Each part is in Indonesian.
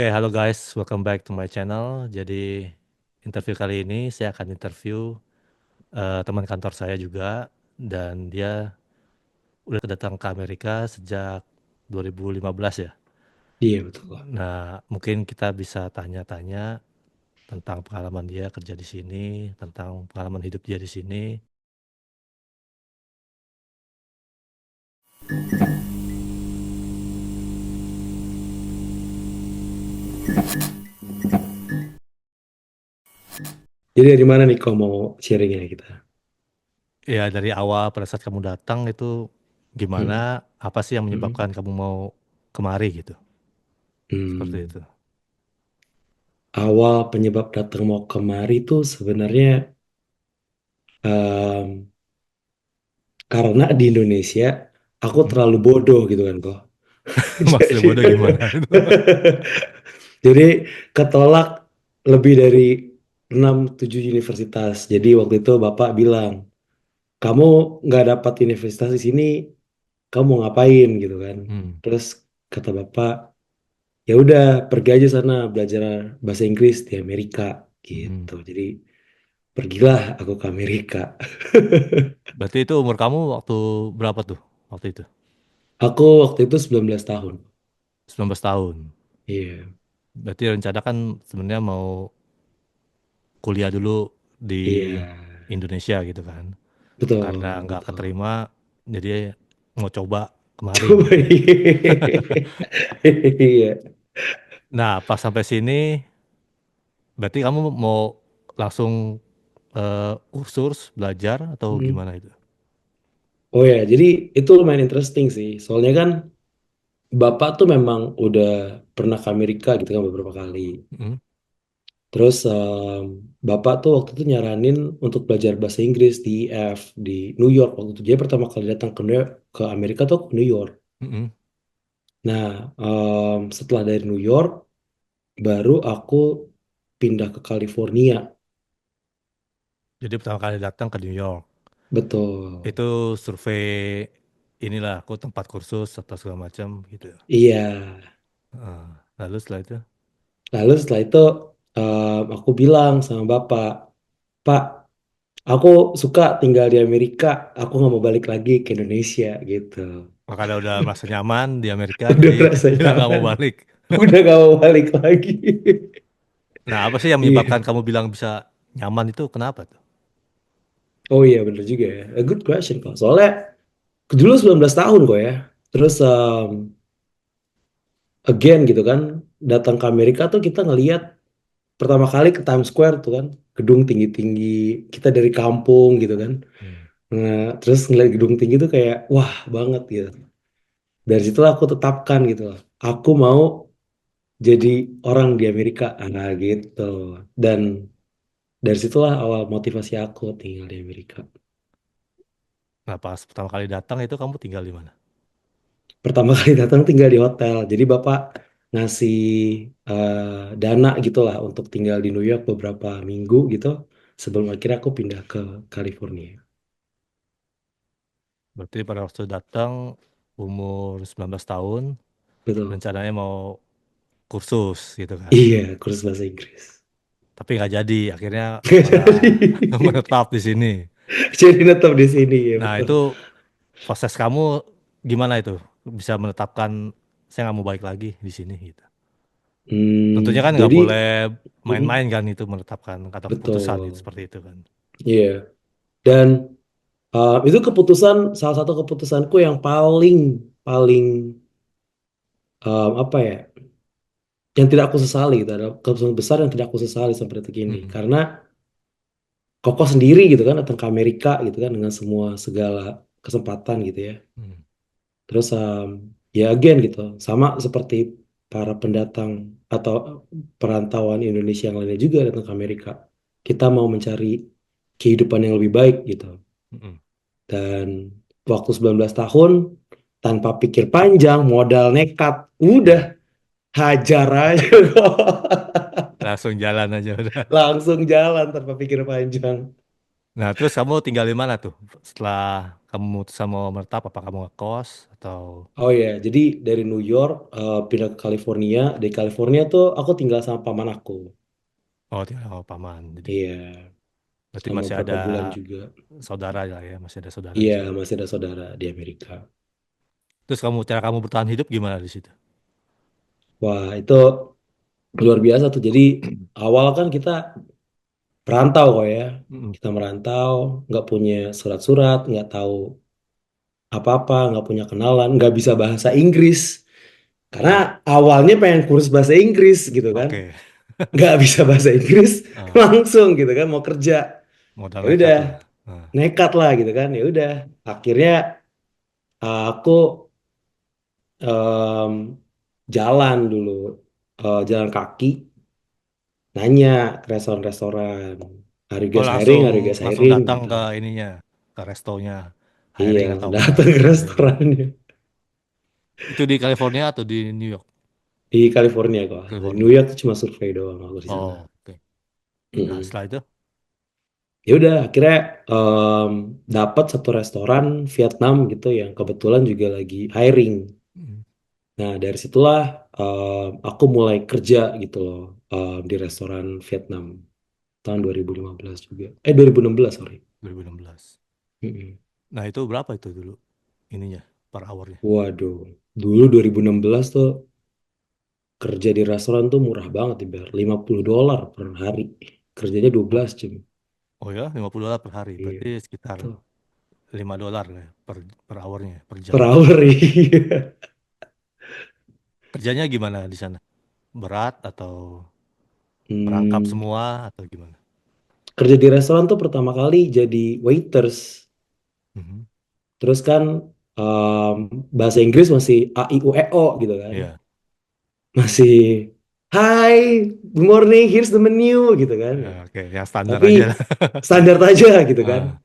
Oke, halo guys, welcome back to my channel. Jadi interview kali ini saya akan interview teman kantor saya juga dan dia udah datang ke Amerika sejak 2015 ya. Iya betul. Nah, mungkin kita bisa tanya-tanya tentang pengalaman dia kerja di sini, tentang pengalaman hidup dia di sini. Jadi dari mana nih kau mau sharingnya kita? Ya, dari awal pada saat kamu datang itu gimana, Hmm. apa sih yang Hmm. menyebabkan kamu mau kemari gitu. Seperti Hmm. itu. Awal penyebab datang mau kemari tuh sebenarnya em, karena di Indonesia aku Mm-mm. terlalu bodoh gitu kan kok. Maksudnya Jadi bodoh gimana itu? jadi ketolak lebih dari 6-7 universitas. Jadi waktu itu Bapak bilang, kamu nggak dapat universitas di sini, kamu mau ngapain gitu kan? Hmm. Terus kata Bapak, ya udah pergi aja sana belajar bahasa Inggris di Amerika Mm-mm. gitu. Jadi pergilah aku ke Amerika. Berarti itu umur kamu waktu berapa tuh? Waktu itu? Aku waktu itu 19 tahun. 19 tahun. Iya, Berarti rencana kan sebenarnya mau kuliah dulu di iya, Indonesia gitu kan. Karena betul, nggak betul. keterima, jadi mau coba kemari Coba gitu. iya. Nah, pas sampai sini, berarti kamu mau langsung kursus belajar atau Hmm. gimana itu? Oh ya, jadi itu lumayan interesting sih. Soalnya kan Bapak tuh memang udah pernah ke Amerika gitu kan beberapa kali. Mm-mm. Terus Bapak tuh waktu itu nyaranin untuk belajar bahasa Inggris di IF di New York waktu itu. Dia pertama kali datang ke Amerika tuh ke New York. Mm-mm. Nah, setelah dari New York, baru aku pindah ke California. Jadi pertama kali datang ke New York, Betul. itu survei inilah aku tempat kursus atau segala macam gitu. Iya. Lalu setelah itu? Lalu setelah itu aku bilang sama Bapak, Pak, aku suka tinggal di Amerika. Aku nggak mau balik lagi ke Indonesia gitu. Makanya udah merasa nyaman di Amerika, Udah jadi merasa udah nggak mau nyaman. balik. Udah gak mau balik lagi. Nah, apa sih yang menyebabkan Iya. kamu bilang bisa nyaman itu kenapa tuh? Oh iya bener juga ya. A good question kok. Soalnya dulu 19 tahun kok ya. Terus again gitu kan. Datang ke Amerika tuh kita ngelihat pertama kali ke Times Square tuh kan. Gedung tinggi-tinggi. Kita dari kampung gitu kan. Hmm. Nah, terus ngeliat gedung tinggi tuh kayak wah banget gitu. Dari situlah aku tetapkan gitu loh. Aku mau jadi orang di Amerika. Nah gitu. Dan dari situlah awal motivasi aku tinggal di Amerika. Nah, pas pertama kali datang itu kamu tinggal di mana? Pertama kali datang tinggal di hotel. Jadi Bapak ngasih dana gitulah untuk tinggal di New York beberapa minggu gitu sebelum akhirnya aku pindah ke California. Berarti pada waktu datang umur 19 tahun, Betul. rencananya mau kursus gitu kan. Iya, kursus bahasa Inggris. Tapi nggak jadi, akhirnya malah Jadi, menetap di sini. jadi tetap di sini ya Nah, betul. itu proses kamu gimana itu? Bisa menetapkan saya nggak mau balik lagi di sini gitu. Tentunya kan nggak Jadi boleh mm, main-main kan itu menetapkan kata keputusan itu betul. seperti itu kan. Iya. Dan itu keputusan salah satu keputusanku yang paling paling apa ya? Yang tidak aku sesali itu adalah keputusan besar yang tidak aku sesali sampai detik ini Mm-mm. karena kokoh sendiri gitu kan datang ke Amerika gitu kan dengan semua segala kesempatan gitu ya Mm. terus ya again gitu sama seperti para pendatang atau perantauan Indonesia yang lainnya juga datang ke Amerika kita mau mencari kehidupan yang lebih baik gitu Mm-mm. dan waktu 19 tahun tanpa pikir panjang modal nekat udah hajar aja kok. Langsung jalan aja udah. Langsung jalan tanpa pikir panjang. Nah, terus kamu tinggal di mana tuh setelah kamu memutuskan mau menetap, apa kamu ngekos atau Oh ya, jadi dari New York pindah ke California. Dari California tuh aku tinggal sama paman aku. oh tinggal sama paman. Jadi Iya, berarti selama masih ada beberapa bulan juga. saudara lah ya, masih ada saudara di Iya, sana. masih ada saudara di Amerika. Terus cara kamu bertahan hidup gimana di situ? Wah, itu luar biasa tuh. Jadi awal kan kita perantau kok ya. Mm-mm. Kita merantau, nggak punya surat-surat, nggak tahu apa-apa, nggak punya kenalan, nggak bisa bahasa Inggris. Karena Oh, awalnya pengen kursus bahasa Inggris gitu kan. oke. Nggak bisa bahasa Inggris, Ah, langsung gitu kan mau kerja. modal Ya nekat udah, lah. Ah. nekat lah gitu kan. Ya udah, akhirnya aku em, jalan dulu, jalan kaki, nanya ke restoran-restoran. Are you Oh, guys hiring? langsung Are you guys langsung hiring? datang Gitu. ke ininya, ke restonya, Iya, hiring atau langsung enggak datang ke hiring. restorannya. Itu di California atau di New York? Di California kok. Di New California. York tuh cuma survei doang aku di sana. Oh, oke. Nah, Mm-mm. setelah itu, Ya udah, akhirnya dapat satu restoran Vietnam gitu yang kebetulan juga lagi hiring. mm, Nah, dari situlah aku mulai kerja gitu loh di restoran Vietnam tahun 2015 juga. 2016, sorry. 2016. Mm-mm. Nah, itu berapa itu dulu ininya per hournya? Waduh, dulu 2016 tuh kerja di restoran tuh murah banget dibayar $50 per hari. Kerjanya Oh, 12 jam. oh ya, $50 per hari. Iya, Berarti sekitar tuh. $5 lah ya, per hournya, per Per jamnya. hour iya. Kerjanya gimana di sana? Berat atau merangkap Hmm, semua atau gimana? kerja di restoran tuh pertama kali jadi waiters. Mhm. Terus kan bahasa Inggris masih A I U E O gitu kan. Iya, Masih Hai, good morning, here's the menu gitu kan. ya, oke, yang standar Tapi aja lah. standar aja gitu kan. Ah,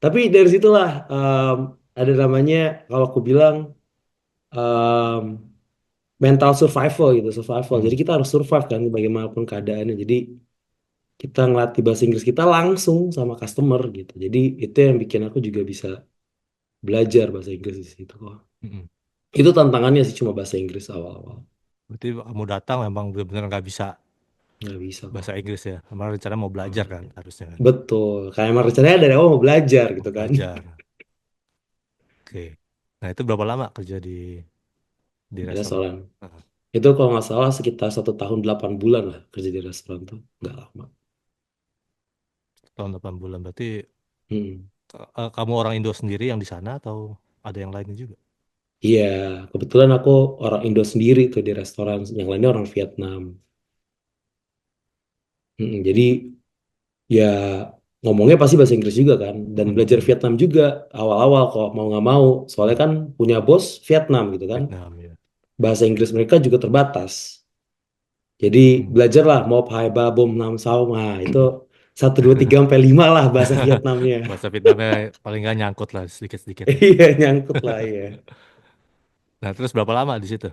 Tapi dari situlah ada namanya kalau aku bilang em, mental survival gitu, survival. Jadi hmm, kita harus survive kan bagaimanapun keadaannya. Jadi kita ngelatih bahasa Inggris kita langsung sama customer gitu. Jadi itu yang bikin aku juga bisa belajar bahasa Inggris di situ kok. mm-mm. Itu tantangannya sih cuma bahasa Inggris awal-awal. Berarti kamu datang memang benar-benar nggak bisa Nggak bisa kok. bahasa Inggris ya. Kemarin rencana mau belajar kan, Hmm. harusnya kan. Betul. Kayak emang rencananya dari awal mau belajar Mau gitu kan. belajar. Oke. Nah, itu berapa lama kerja di Di restoran? restoran. Ah, Itu kalau nggak salah sekitar 1 tahun 8 bulan lah kerja di restoran tuh. Nggak lama. tahun 8 bulan. Berarti Hmm. kamu orang Indo sendiri yang di sana atau ada yang lainnya juga? Iya, kebetulan aku orang Indo sendiri tuh di restoran. Yang lainnya orang Vietnam. Jadi ya ngomongnya pasti bahasa Inggris juga kan. Dan belajar Mm-mm. Vietnam juga awal-awal kok mau nggak mau. Soalnya kan punya bos Vietnam gitu kan. Vietnam ya. Bahasa Inggris mereka juga terbatas. Jadi Mm-mm. belajarlah mau Hai Ba Bom Nam Sao. Nah, itu 1 2 3 sampai 5 lah bahasa Vietnamnya. Bahasa Vietnamnya paling nggak nyangkut lah sedikit-sedikit lah. Iya, nyangkut lah ya. Nah, terus berapa lama di situ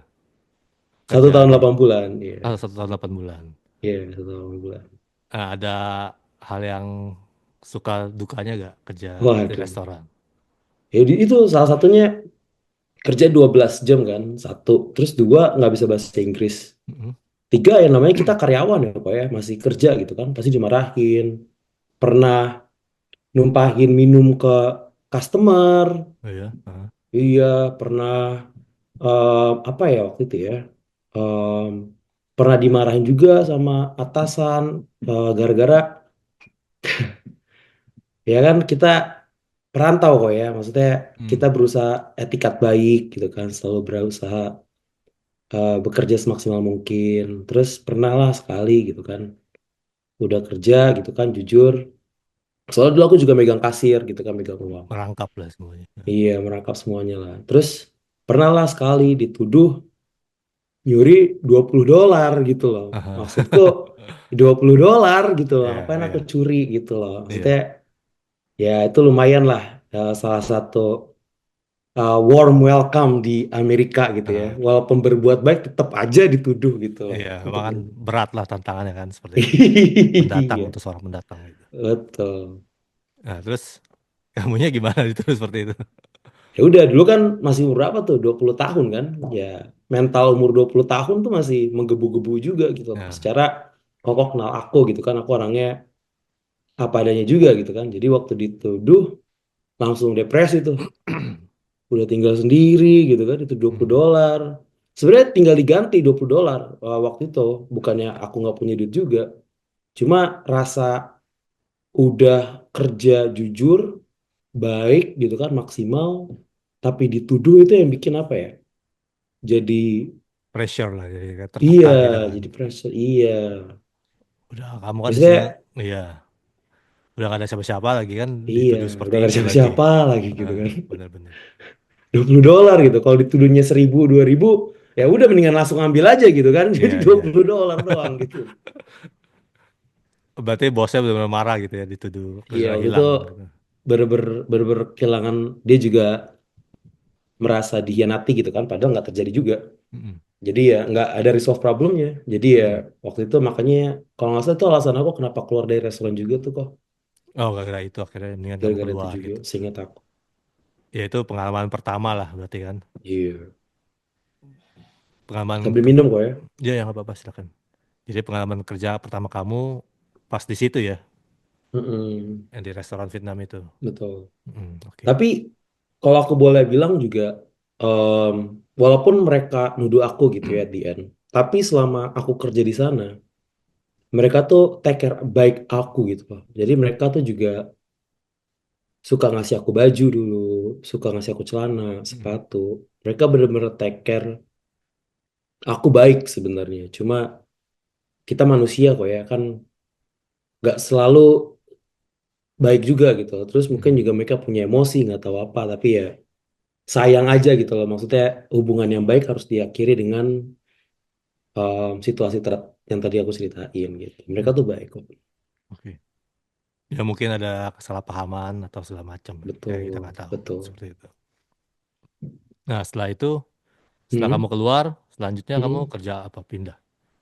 Satu kerja tahun di 8 bulan, iya. 1 tahun 8 bulan? Iya, 1 tahun 8 bulan. Nah, ada hal yang suka dukanya gak kerja di Waduh. restoran? Jadi itu salah satunya kerja 12 jam kan, satu. Terus dua, nggak bisa bahasa Inggris. Mm-mm. Tiga, yang namanya kita karyawan ya, Pak ya. Masih kerja gitu kan. Pasti dimarahin. Pernah numpahin minum ke customer. Oh ya. Ah. Iya, pernah apa ya waktu itu ya? Em, Pernah dimarahin juga sama atasan gara-gara ya kan kita perantau kok ya, maksudnya kita Hmm. berusaha etikat baik gitu kan, selalu berusaha bekerja semaksimal mungkin. Terus pernah lah sekali gitu kan, udah kerja gitu kan jujur. Soalnya dulu aku juga megang kasir gitu kan, megang uang. Merangkap lah semuanya. Iya, merangkap semuanya lah. Terus pernah lah sekali dituduh nyuri $20 gitu loh. Aha. Maksudku $20 gitu loh. Iya, Ngapain aku iya, curi gitu loh. Maksudnya iya. ya itu lumayan lah salah satu warm welcome di Amerika gitu ya. Ah, Walaupun berbuat baik tetap aja dituduh gitu loh. iya, Untuk memang kan berat lah tantangannya kan seperti itu. Pendatang iya, untuk seorang pendatang gitu. betul. Nah, terus Kamunya gimana dituduh seperti itu? Ya udah, dulu kan masih umur berapa tuh? 20 tahun kan? Ya, mental umur 20 tahun tuh masih menggebu-gebu juga gitu. Nah, Secara kokoh kenal aku gitu kan, aku orangnya apa adanya juga gitu kan. Jadi waktu dituduh langsung depresi tuh. Udah tinggal sendiri gitu kan, itu 20 hmm, dolar. Sebenarnya tinggal diganti 20 dolar waktu itu. Bukannya aku nggak punya duit juga. Cuma rasa udah kerja jujur, baik gitu kan, maksimal. Tapi dituduh itu yang bikin apa ya? Jadi pressure lah, jadi kayak iya, tertekan gitu kan. jadi pressure. Iya. Udah kamu kan di sini, Biasanya iya, udah gak ada siapa-siapa lagi kan, iya, dituduh udah seperti gak ada itu lagi. siapa-siapa lagi gitu Ah, kan. benar-benar. 20 dolar gitu. Kalau dituduhnya 1000, 2000, ya udah mendingan langsung ambil aja gitu kan. Jadi Iya, dua iya. puluh dolar doang gitu. Berarti bosnya benar-benar marah gitu ya, dituduh Iya, benar waktu itu hilang gitu. bener-bener bener-bener kehilangan, dia juga merasa dihianati gitu kan, padahal nggak terjadi juga. Mm-mm, Jadi ya nggak ada resolve problemnya. Jadi ya mm-mm. waktu itu makanya kalau nggak salah itu alasan aku kenapa keluar dari restoran juga tuh kok. Oh, gara-gara itu akhirnya mendingan kamu Gara-gara itu keluar juga, gitu. seingat aku. Ya itu pengalaman pertama lah berarti kan. Iya. Pengalaman Sambil minum kok ya. ya yang apa-apa silakan. Jadi pengalaman kerja pertama kamu pas di situ ya, Mm-mm, yang di restoran Vietnam itu. betul. Mm, oke. Tapi kalau aku boleh bilang juga, em, walaupun mereka nuduh aku gitu ya at the end, tapi selama aku kerja di sana, mereka tuh take care baik aku gitu loh. Jadi mereka tuh juga suka ngasih aku baju dulu, suka ngasih aku celana, Mm, sepatu. Mereka bener-bener take care aku baik sebenarnya. Cuma kita manusia kok ya kan, nggak selalu baik juga gitu. Terus mungkin mm, juga mereka punya emosi nggak tahu apa, tapi ya sayang aja gitu loh. Maksudnya hubungan yang baik harus diakhiri dengan situasi yang tadi aku ceritain gitu. Mereka mm, tuh baik kok. oke. Ya mungkin ada kesalahpahaman atau segala macam. Ya kita Betul, nggak tahu betul. seperti itu. Nah setelah itu, setelah kamu Hmm, keluar, selanjutnya kamu hmm. kerja apa? Pindah?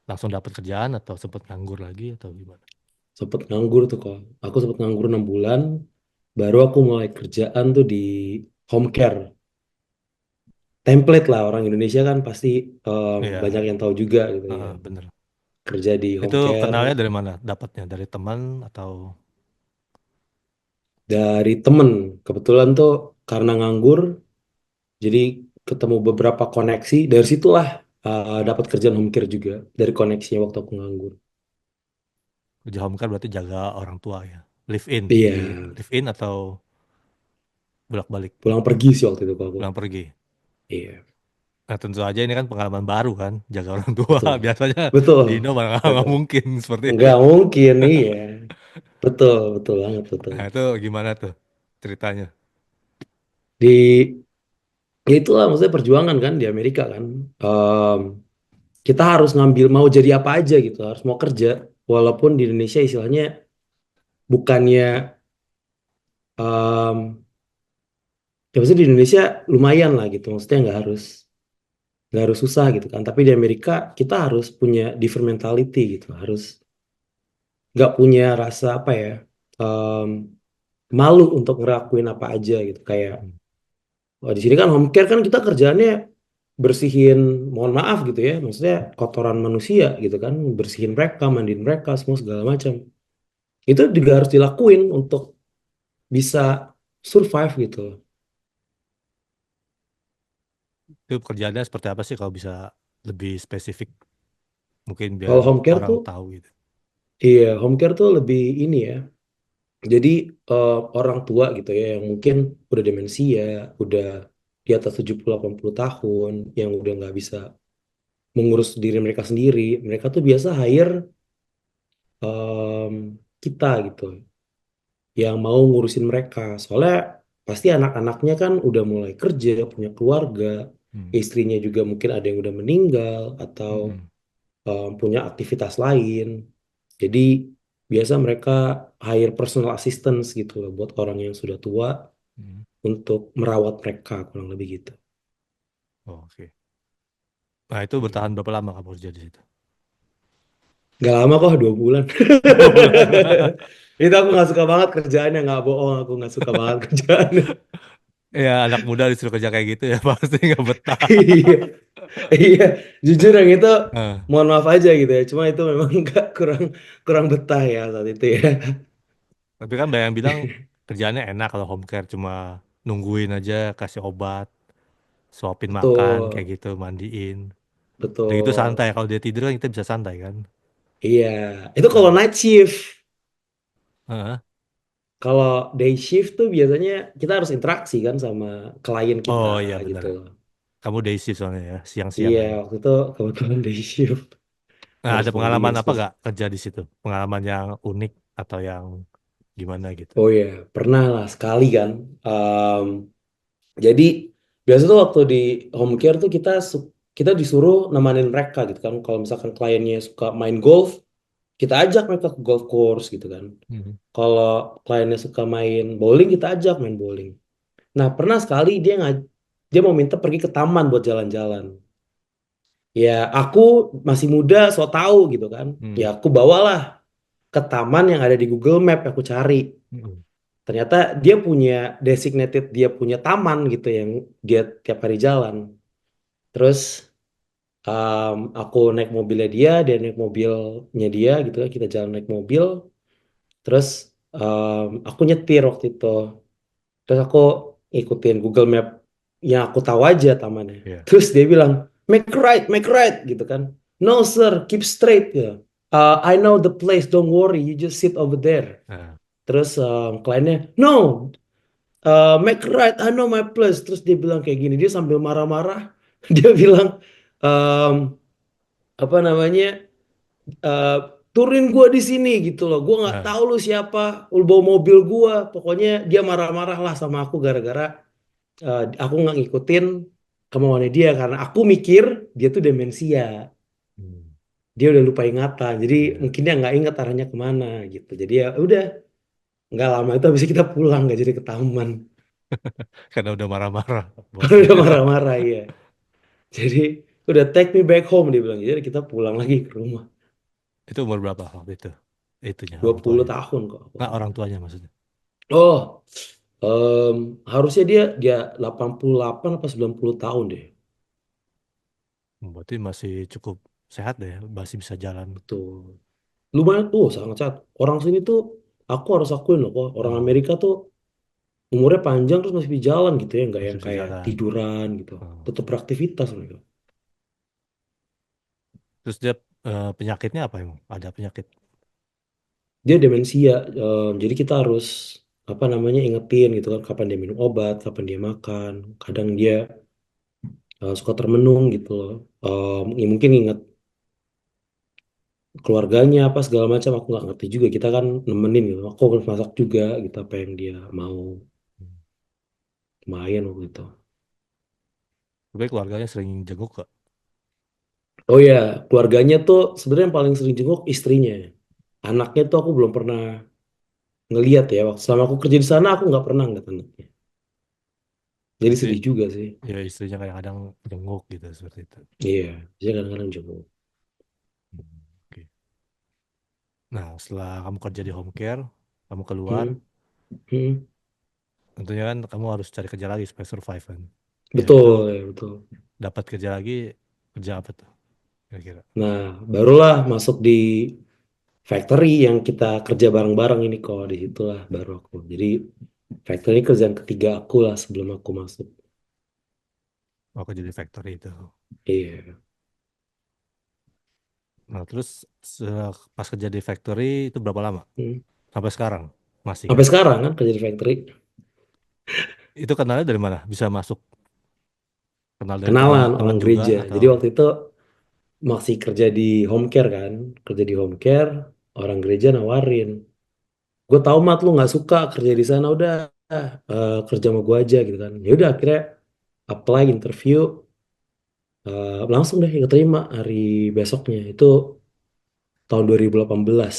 Langsung dapat kerjaan atau sempat nganggur lagi atau gimana? Sempet nganggur tuh kok. Aku sempet nganggur 6 bulan. Baru aku mulai kerjaan tuh di home care. Template lah, orang Indonesia kan pasti banyak Iya, yang tahu juga gitu ya. bener. Kerja di Itu home care kenalnya dari mana? Dapatnya dari teman atau dari temen. Kebetulan tuh karena nganggur, jadi ketemu beberapa koneksi. Dari situlah dapat kerjaan home care juga. Dari koneksinya waktu aku nganggur. kerja home care berarti jaga orang tua ya? Live in, Iya, di live in atau bolak-balik pulang pergi sih waktu itu kok aku. pulang pergi? Iya, Nah tentu aja ini kan pengalaman baru kan, jaga orang tua. betul. Biasanya Betul. di Indo malah nggak Betul. mungkin seperti itu. Nggak mungkin, iya. Betul, betul banget, betul. Nah itu gimana tuh ceritanya? Di Ya itulah maksudnya perjuangan kan di Amerika kan. Em, kita harus ngambil mau jadi apa aja gitu, harus mau kerja. Walaupun di Indonesia istilahnya bukannya ya maksudnya di Indonesia lumayan lah gitu. Maksudnya nggak harus susah gitu kan. Tapi di Amerika kita harus punya different mentality gitu. Harus nggak punya rasa apa ya, em, malu untuk ngelakuin apa aja gitu. Kayak Hmm, wah, di sini kan home care kan kita kerjaannya bersihin, mohon maaf gitu ya, maksudnya kotoran manusia gitu kan, bersihin mereka, mandiin mereka, semua segala macam. Itu juga harus dilakuin untuk bisa survive gitu. Itu kerjaannya seperti apa sih kalau bisa lebih spesifik mungkin biar Kalau home care orang tuh, tahu gitu. iya, home care tuh lebih ini ya. Jadi orang tua gitu ya yang mungkin udah demensia, udah di atas 70-80 tahun, yang udah nggak bisa mengurus diri mereka sendiri, mereka tuh biasa hire kita gitu yang mau ngurusin mereka. Soalnya pasti anak-anaknya kan udah mulai kerja, punya keluarga, Hmm, istrinya juga mungkin ada yang udah meninggal atau hmm, punya aktivitas lain. Jadi biasa mereka hire personal assistance gitu loh buat orang yang sudah tua hmm. untuk merawat mereka kurang lebih gitu. Oh, oke. Nah itu bertahan Hmm. berapa lama kamu kerja di situ? Gak lama kok, 2 bulan. 2 bulan. Itu aku nggak suka banget kerjaannya, nggak bohong, aku nggak suka banget kerjaannya. Ya anak muda disuruh kerja kayak gitu ya pasti nggak betah. Iya, iya, jujur yang itu, Eh, mohon maaf aja gitu ya. Cuma itu memang nggak, kurang kurang betah ya saat itu ya. tapi kan banyak yang bilang kerjaannya enak kalau home care cuma nungguin aja kasih obat, suapin makan kayak Betul, gitu, mandiin. Udah gitu santai. betul. Kalau dia tidur kan kita bisa santai kan. Iya, itu kalau Nah, night shift. heeh. Kalau day shift tuh biasanya kita harus interaksi kan sama klien kita Oh iya bener. gitu. Kamu day shift soalnya ya, siang-siang Iya, kan. waktu itu kebetulan day shift. Nah, Harus ada pengalaman mandiin apa spes. gak kerja di situ? Pengalaman yang unik atau yang gimana gitu? Oh iya, pernah lah sekali kan. Em, jadi biasa tuh waktu di home care tuh kita disuruh nemanin mereka gitu kan. Kalau misalkan kliennya suka main golf, kita ajak mereka ke golf course gitu kan. Mhm. Kalau kliennya suka main bowling, kita ajak main bowling. Nah, pernah sekali dia mau minta pergi ke taman buat jalan-jalan. Ya, aku masih muda, so tahu gitu kan. Ya, Hmm. aku bawalah ke taman yang ada di Google Map, aku cari. Hmm. Ternyata dia punya designated, dia punya taman gitu yang dia tiap hari jalan. Terus aku naik mobilnya dia naik mobilnya dia gitu kan, kita jalan naik mobil. Terus aku nyetir waktu itu. Terus aku ikutin Google Map yang aku tahu aja tamannya. Iya. Terus dia bilang, make right gitu kan. No sir, keep straight ya. I know the place, don't worry, you just sit over there. Nah, Terus kliennya, no, make right, I know my place. Terus dia bilang kayak gini, dia sambil marah-marah, dia bilang, um, apa namanya, eh, turunin gua di sini gitu loh. Gua nggak nah, tahu lu siapa, lu bawa mobil gua. Pokoknya dia marah-marah lah sama aku gara-gara aku nggak ngikutin kemauannya dia karena aku mikir dia tuh demensia. hmm, Dia udah lupa ingatan. Jadi iya. mungkin dia nggak ingat arahnya kemana gitu. Jadi ya udah, nggak lama itu habis itu kita pulang nggak jadi ke taman. Karena udah marah-marah Karena bosnya. udah marah-marah ya. Jadi udah take me back home dia bilang. Jadi kita pulang lagi ke rumah. Itu umur berapa waktu itu? Itunya dua orang puluh tuanya. tahun kok Nggak waktu itu. orang tuanya maksudnya. Oh, harusnya dia dia 88 apa 90 tahun deh. Berarti masih cukup sehat deh, masih bisa jalan. Betul. Lumayan tuh, sangat sehat. Orang sini tuh aku harus akuin loh kok. Orang Oh, Amerika tuh umurnya panjang terus masih bisa jalan gitu ya, nggak masih yang bisa kayak jalan. tiduran gitu. Oh. Tetap beraktivitas mereka. Terus dia penyakitnya apa emang? Ada penyakit. Dia demensia, jadi kita harus apa namanya ingetin gitu kan kapan dia minum obat, kapan dia makan. Kadang dia suka termenung gitu loh. Ya mungkin ingat keluarganya apa segala macam aku nggak ngerti juga. Kita kan nemenin gitu. Aku harus masak juga gitu apa yang dia mau, Hmm. main waktu itu. Tapi keluarganya sering jenguk kok. Oh ya, keluarganya tuh sebenarnya yang paling sering jenguk istrinya. Anaknya tuh aku belum pernah ngeliat ya. Waktu selama aku kerja di sana aku nggak pernah ngeliat anaknya. Jadi Berarti sedih juga sih. ya istrinya kadang-kadang jenguk gitu seperti itu. Iya, dia kadang-kadang jenguk. Hmm, oke. Nah, setelah kamu kerja di home care, kamu keluar, Hmm, hmm. tentunya kan kamu harus cari kerja lagi supaya survive kan. Ya itu Betul, ya betul. dapat kerja lagi, kerja apa tuh kira-kira? Nah, barulah masuk di factory yang kita kerja bareng-bareng ini kok. Di situlah baru aku. Jadi factory ini kerjaan ketiga aku lah sebelum aku masuk. Aku jadi factory itu. Iya. Nah, terus pas kerja di factory itu berapa lama? Hmm. Sampai sekarang masih kan? Sampai sekarang kan kerja di factory. Itu kenalnya dari mana? Bisa masuk kenal dari Kenalan teman-teman orang juga gereja. atau Jadi waktu itu masih kerja di home care kan. Kerja di home care, orang gereja nawarin. Gue tahu mat lu nggak suka kerja di sana, udah kerja sama gue aja gitu kan. Ya udah akhirnya apply interview, langsung deh keterima hari besoknya. Itu tahun 2018.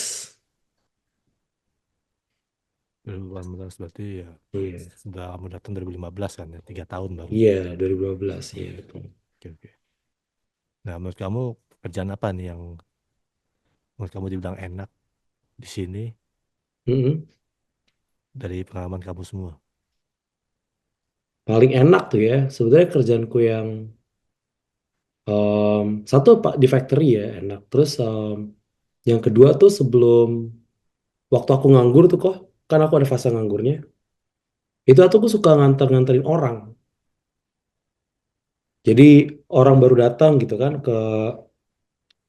2018 berarti ya Iya, sudah kamu datang 2015 kan ya 3 tahun baru. iya 2015 ya betul. Oke, oke. Nah menurut kamu kerjaan apa nih yang menurut kamu dibilang enak di sini Mm-mm. dari pengalaman kamu semua? Paling enak tuh ya, sebenarnya kerjaanku yang satu Pak di factory ya enak. Terus yang kedua tuh sebelum waktu aku nganggur tuh kok, kan aku ada fase nganggurnya. Itu aku suka nganter-nganterin orang. Jadi orang baru datang gitu kan ke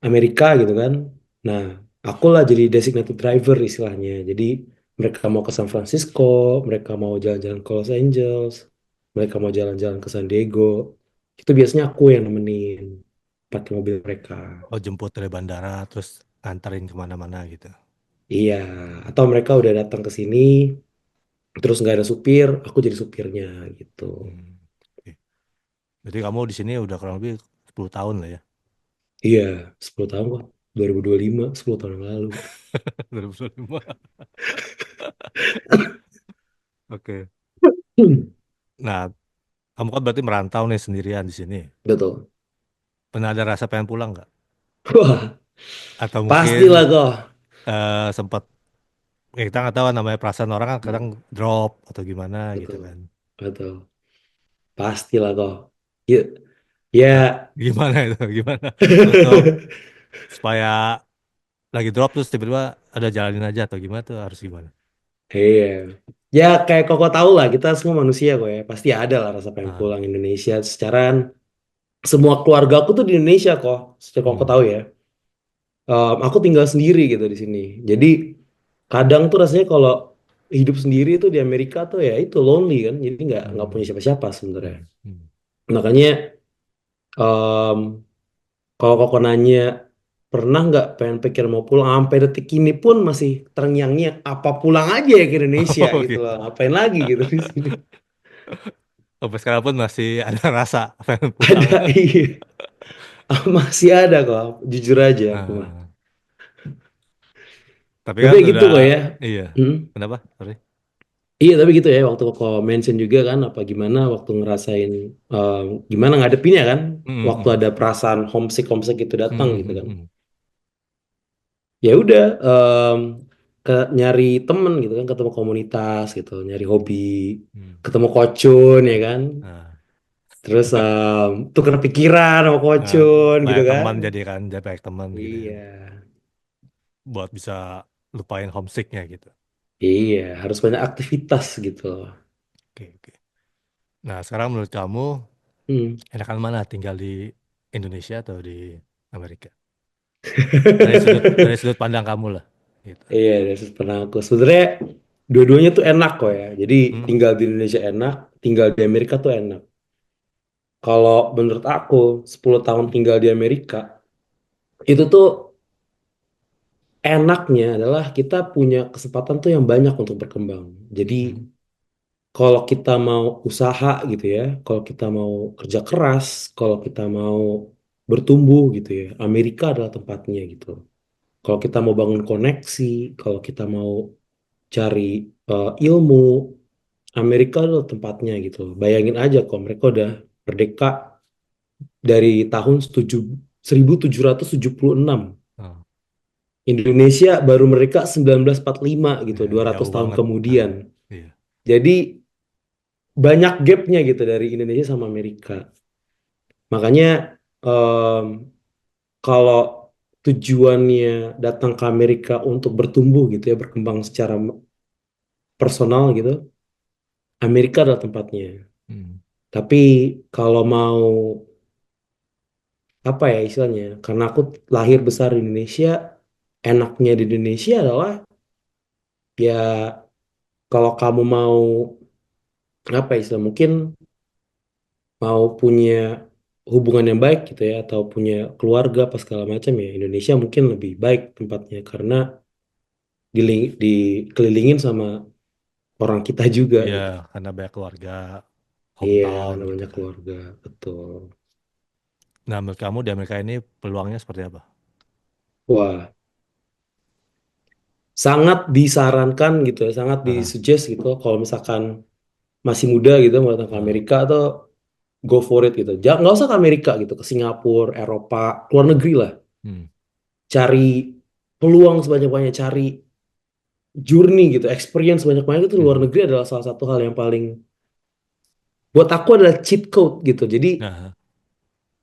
Amerika gitu kan. Nah, aku lah jadi designated driver istilahnya. Jadi mereka mau ke San Francisco, mereka mau jalan-jalan ke Los Angeles, mereka mau jalan-jalan ke San Diego. Itu biasanya aku yang nemenin pakai mobil mereka. Oh, jemput dari bandara terus nganterin kemana-mana gitu. Iya, atau mereka udah datang ke sini, terus nggak ada supir, aku jadi supirnya gitu. Hmm. Oke. Jadi kamu di sini udah kurang lebih 10 tahun lah ya. Iya, 10 tahun kok. 2025, 10 tahun yang lalu. 2025. Oke. Hmm. Nah, kamu kan berarti merantau nih sendirian di sini. Betul. Pernah ada rasa pengen pulang nggak? Wah, Atau mungkin pastilah kok. sempat, ya kita nggak tahu namanya perasaan orang kan kadang drop atau gimana gitu Betul, kan. betul. Pastilah kok. Ya, ya. Nah, gimana itu? Gimana untuk supaya lagi drop terus tiba-tiba ada jalanin aja atau gimana tuh harus gimana? Iya. Ya kayak koko tahu lah, kita semua manusia kok ya. Pasti ada lah rasa pengen Ah, pulang Indonesia. Secara semua keluarga aku tuh di Indonesia kok. Secara koko hmm, tahu ya. Aku tinggal sendiri gitu di sini. Jadi kadang tuh rasanya kalau hidup sendiri tuh di Amerika tuh ya itu lonely kan. Jadi nggak punya hmm, siapa-siapa sebenarnya. hmm, hmm, Makanya em, kalau koko nanya pernah nggak pengen pikir mau pulang sampai detik ini pun masih terngiang-ngiang apa pulang aja ya ke Indonesia Oh gitu gitu. loh. Ngapain lagi gitu di sini. Sampai sekarang pun masih ada rasa pengen pulang. Ada iya. Masih ada kok. Jujur aja aku mah. Ah, tapi Tapi kan ya gitu udah, kok ya. iya. Hmm. Kenapa? Sorry. Iya tapi gitu ya waktu kok mention juga kan apa gimana waktu ngerasain eh, gimana ngadepinnya kan Hmm, waktu hmm, ada perasaan homesick homesick itu datang hmm, gitu hmm, kan. hmm, Ya udah ke nyari temen gitu kan ketemu komunitas gitu nyari hobi hmm. ketemu kocun ya kan Nah, terus tukar pikiran sama nah, kocun gitu banyak kan. teman jadi kan, jadi banyak teman gitu kan. Iya, Buat bisa lupain homesicknya gitu. iya harus banyak aktivitas gitu loh. Oke, oke. Nah, sekarang menurut kamu Hmm. enakan mana tinggal di Indonesia atau di Amerika? Dari sudut pandang kamu lah. Gitu. Iya, dari sudut pandang aku. Sebenarnya dua-duanya tuh enak kok ya. Jadi Hmm, tinggal di Indonesia enak, tinggal di Amerika tuh enak. Kalau menurut aku, 10 tahun tinggal di Amerika, itu tuh enaknya adalah kita punya kesempatan tuh yang banyak untuk berkembang. Jadi hmm, kalau kita mau usaha gitu ya, kalau kita mau kerja keras, kalau kita mau bertumbuh gitu ya, Amerika adalah tempatnya gitu. Kalau kita mau bangun koneksi, kalau kita mau cari ilmu, Amerika adalah tempatnya gitu. Bayangin aja kok mereka udah merdeka dari tahun 1776. oh, Indonesia baru merdeka 1945 gitu, ya, 200 jauh tahun banget. Ah, kemudian. iya. Jadi banyak gapnya gitu dari Indonesia sama Amerika. Makanya em, kalau tujuannya datang ke Amerika untuk bertumbuh gitu ya, berkembang secara personal gitu, Amerika adalah tempatnya. Hmm, Tapi kalau mau apa ya istilahnya? Karena aku lahir besar di Indonesia, enaknya di Indonesia adalah ya kalau kamu mau apa ya istilah mungkin mau punya hubungan yang baik gitu ya atau punya keluarga apa segala macam ya Indonesia mungkin lebih baik tempatnya karena dikelilingin sama orang kita juga iya, gitu. karena banyak keluarga, Iya, hometown karena gitu banyak kan. keluarga, betul. Nah, menurut kamu di Amerika ini peluangnya seperti apa? Wah, sangat disarankan gitu ya, sangat Ah, disuggest gitu kalau misalkan masih muda gitu mau datang ke ah, Amerika atau go for it gitu. Jangan nggak usah ke Amerika gitu, ke Singapura, Eropa, luar negeri lah. hmm, Cari peluang sebanyak-banyak, cari journey gitu, experience sebanyak-banyak itu di luar Mhm. negeri adalah salah satu hal yang paling buat aku adalah cheat code gitu. Jadi Nah,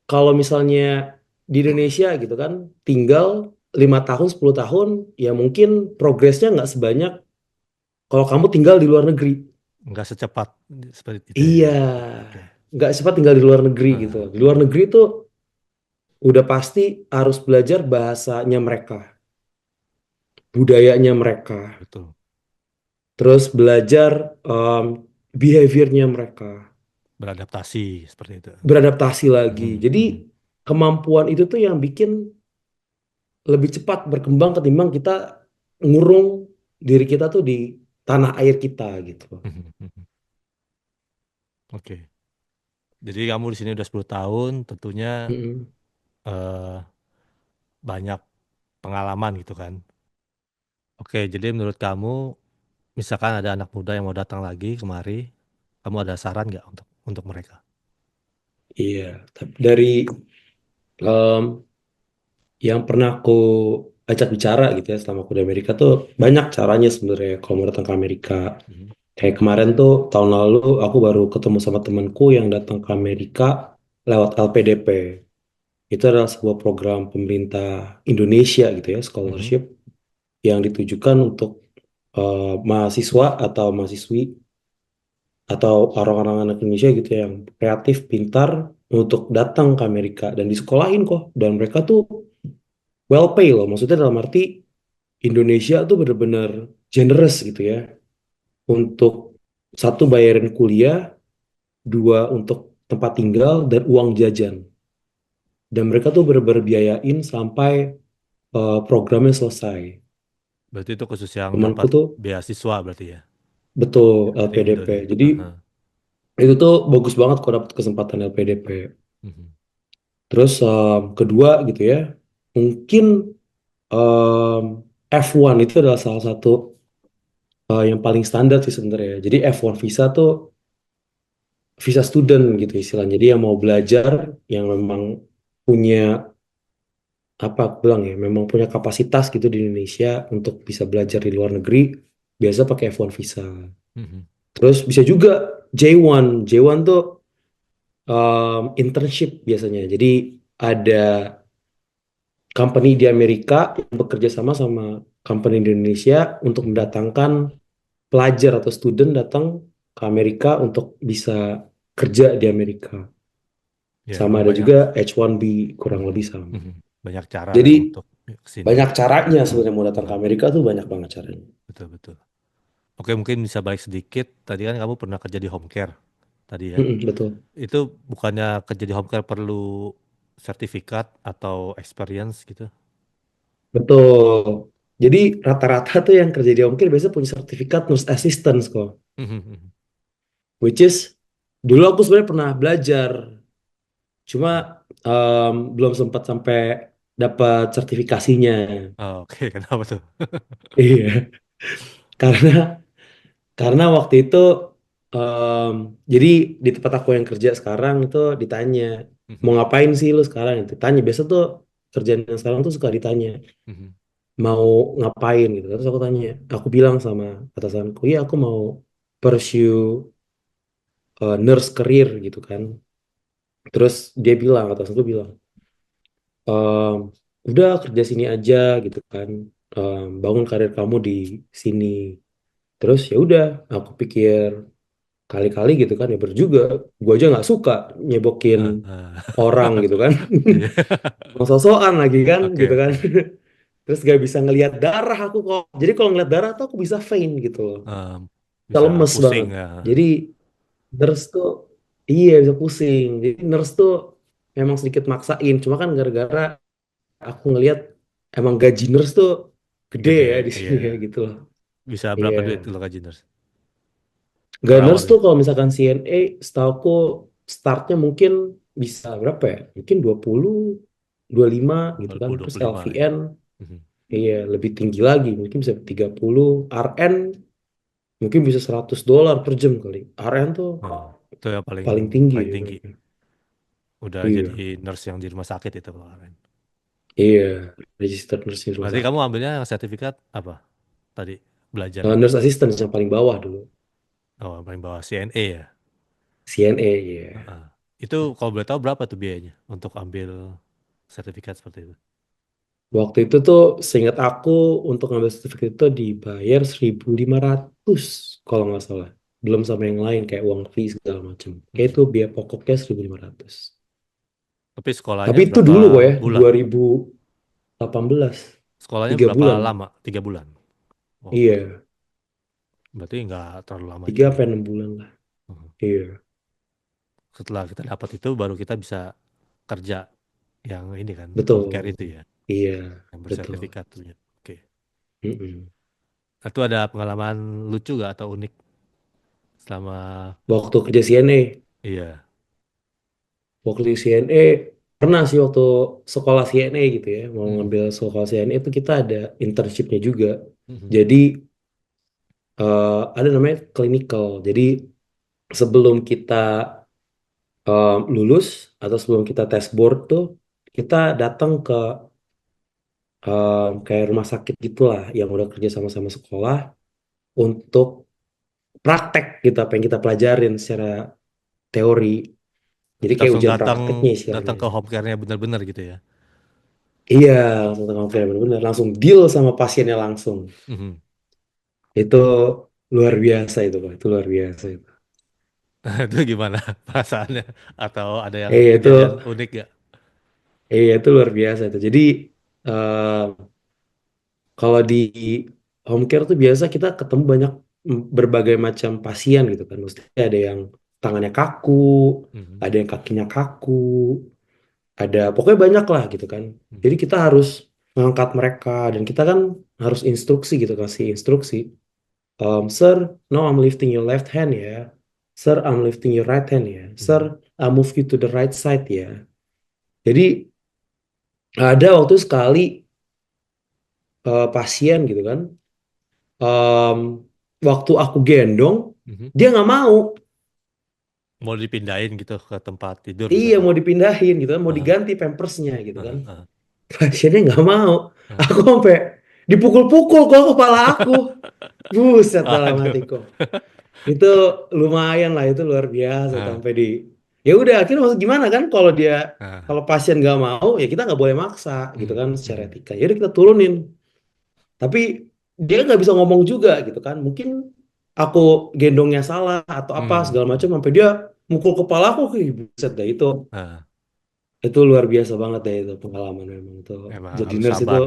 kalau misalnya di Indonesia gitu kan, tinggal 5 tahun, 10 tahun, ya mungkin progresnya nggak sebanyak kalau kamu tinggal di luar negeri. nggak secepat seperti itu ya. Iya, Oke. nggak sempat tinggal di luar negeri gitu. Nah, Di luar negeri tuh udah pasti harus belajar bahasanya mereka, budayanya mereka, betul. terus belajar behaviornya mereka, Beradaptasi seperti itu. beradaptasi lagi. Mhm, Jadi mhm. kemampuan itu tuh yang bikin lebih cepat berkembang ketimbang kita ngurung diri kita tuh di tanah air kita gitu. Mhm, mhm. Oke. Jadi kamu di sini udah 10 tahun, tentunya Mm-mm. eh, banyak pengalaman gitu kan. Oke, jadi menurut kamu, misalkan ada anak muda yang mau datang lagi kemari, kamu ada saran nggak untuk mereka? Iya, dari em, yang pernah aku ajak bicara gitu ya selama aku di Amerika tuh banyak caranya sebenarnya kalau mau datang ke Amerika. Mhm, Kayak kemarin tuh tahun lalu aku baru ketemu sama temanku yang datang ke Amerika lewat LPDP. Itu adalah sebuah program pemerintah Indonesia gitu ya, mhm, scholarship yang ditujukan untuk mahasiswa atau mahasiswi atau orang-orang anak Indonesia gitu ya, yang kreatif, pintar untuk datang ke Amerika dan disekolahin kok. Dan mereka tuh well pay loh. Maksudnya dalam arti Indonesia tuh bener-bener generous gitu ya. Untuk satu bayarin kuliah, dua untuk tempat tinggal dan uang jajan. Dan mereka tuh bener-bener biayain sampai programnya selesai. berarti itu khusus yang Temanku dapat tuh beasiswa berarti ya, betul yang dari Indo LPDP. nih. Jadi Aha. itu tuh bagus banget kalau dapat kesempatan LPDP. Mhm, Terus kedua gitu ya, mungkin em, F1 itu adalah salah satu yang paling standar sih sebenarnya. Jadi F1 visa tuh visa student gitu istilahnya. Jadi yang mau belajar, yang memang punya apa aku bilang ya, memang punya kapasitas gitu di Indonesia untuk bisa belajar di luar negeri, biasa pakai F1 visa. mhm. Terus bisa juga J1. J1 tuh internship biasanya. Jadi ada company di Amerika yang bekerja sama sama company di Indonesia untuk Mhm. mendatangkan pelajar atau student datang ke Amerika untuk bisa kerja di Amerika. Ya Sama emang ada banyak. juga H1B kurang Mhm, lebih sama. mhm. Banyak cara Jadi lah untuk kesini. banyak caranya Mhm, sebenarnya mau datang ke mhm. Amerika tuh banyak banget caranya. Betul, betul. Oke, mungkin bisa balik sedikit. Tadi kan kamu pernah kerja di home care tadi ya. Mm-mm, betul. Itu bukannya kerja di home care perlu sertifikat atau experience gitu? Betul. Jadi rata-rata tuh yang kerja di home care biasanya punya sertifikat nurse assistant kok. Mhm, mhm. Which is dulu aku sebenarnya pernah belajar, cuma belum sempat sampai dapat sertifikasinya. Oh, oke, kenapa tuh? Iya, karena waktu itu em, jadi di tempat aku yang kerja sekarang itu ditanya mau Mhm, ngapain sih lu sekarang itu tanya biasa tuh kerjaan yang sekarang tuh suka ditanya mhm. mau ngapain gitu terus aku tanya aku bilang sama atasanku ya aku mau pursue nurse career gitu kan terus dia bilang atasanku bilang "Em, udah kerja sini aja gitu kan. Bangun karir kamu di sini terus ya udah aku pikir kali-kali gitu kan ya berjuga gua aja nggak suka nyebokin Ah, ah. orang gitu kan Iya. sosokan lagi kan Oke, gitu kan oke. terus gak bisa ngelihat darah aku kok jadi kalau ngeliat darah tuh aku bisa faint gitu loh Em, bisa bisa lemes pusing banget ya. jadi nurse tuh iya bisa pusing jadi nurse tuh memang sedikit maksain cuma kan gara-gara aku ngelihat emang gaji nurse tuh gede Gede, ya di iya. sini ya gitu loh Bisa iya berapa duit kalau gaji nurse? Gunners Berawal tuh ya. kalau misalkan CNA setauku startnya mungkin bisa berapa ya? Mungkin 20, 25 gitu kan. 20, Terus 25 ya. LVN Mhm. iya lebih tinggi lagi, mungkin bisa 30. RN mungkin bisa $100 per jam kali. RN tuh Nah, itu yang paling paling tinggi paling ya. tinggi. Udah jadi Iya, nurse yang di rumah sakit itu kemarin. iya. registered nurse di rumah Berarti kamu sakit. ambilnya yang sertifikat apa tadi belajarnya? Nurse assistant yang paling bawah dulu, Oh, paling bawah CNA ya. CNA ya. Heeh. Itu kalau boleh tahu berapa tuh biayanya untuk ambil sertifikat seperti itu? Waktu itu tuh seingat aku untuk ngambil sertifikat itu dibayar 1.500 kalau nggak salah. Belum sama yang lain kayak uang fee segala macam. Kayak Mhm. itu biaya pokoknya 1.500. Tapi Tapi sekolahnya itu berapa dulu kok ya, bulan? 2018. Sekolahnya Tiga berapa bulan. lama? 3 bulan. Oh, Iya, berarti nggak terlalu lama 3 juga. sampai 6 bulan lah. Mhm. Iya, Setelah kita dapat itu baru kita bisa kerja yang ini kan home care betul. itu ya, Iya, yang betul. bersertifikat tuh ya. Oke. Mm-mm. Nah, itu ada pengalaman lucu gak atau unik selama Waktu kerja CNA, iya. waktu di CNA, pernah sih waktu sekolah CNA gitu ya, mau Mhm. ngambil sekolah CNA itu kita ada internshipnya juga. Mhm. Jadi ada namanya clinical. Jadi sebelum kita lulus atau sebelum kita tes board tuh, kita datang ke kayak rumah sakit gitulah yang udah kerja sama-sama sekolah untuk praktek gitu apa yang kita pelajarin secara teori. Jadi kayak Langsung ujian datang prakteknya datang istilahnya. ke home care-nya benar-benar gitu ya. Iya, langsung tengah bener-bener langsung deal sama pasiennya langsung. Mhm. Itu luar biasa itu, Pak. Itu luar biasa itu. Itu gimana perasaannya? Atau ada yang Itu kejadian unik gak? itu luar biasa itu. Jadi eh, kalau di home care tuh biasa kita ketemu banyak berbagai macam pasien gitu kan. Maksudnya ada yang tangannya kaku, Mhm. ada yang kakinya kaku, ada pokoknya banyak lah gitu kan. Jadi Mhm. kita harus mengangkat mereka dan kita kan harus instruksi gitu kasih instruksi. Sir, now I'm lifting your left hand ya. Sir, I'm lifting your right hand ya. Sir, Mhm. I move you to the right side ya. Jadi ada waktu sekali pasien gitu kan. em, Waktu aku gendong, Mhm. dia nggak mau. Mau dipindahin gitu ke tempat tidur Iya misalnya. mau dipindahin gitu kan, mau Aha, diganti pampersnya gitu kan. aha, aha, Pasiennya nggak mau. aha. Aku sampai dipukul-pukul kok kepala aku. Buset dalam Aduh. hatiku. Itu lumayan lah, itu luar biasa itu Ah, sampai di. Ya udah akhirnya maksud gimana kan kalau dia ah, kalau pasien nggak mau ya kita nggak boleh maksa gitu mhm, kan secara mhm, etika. Ya udah kita turunin. Tapi dia nggak bisa ngomong juga gitu kan. Mungkin aku gendongnya salah atau apa mhm, segala macam mhm. sampai dia mukul kepala aku. Ih, buset dah Ah, itu luar biasa banget deh itu pengalaman memang itu. emang Jadi harus nurse itu sabar.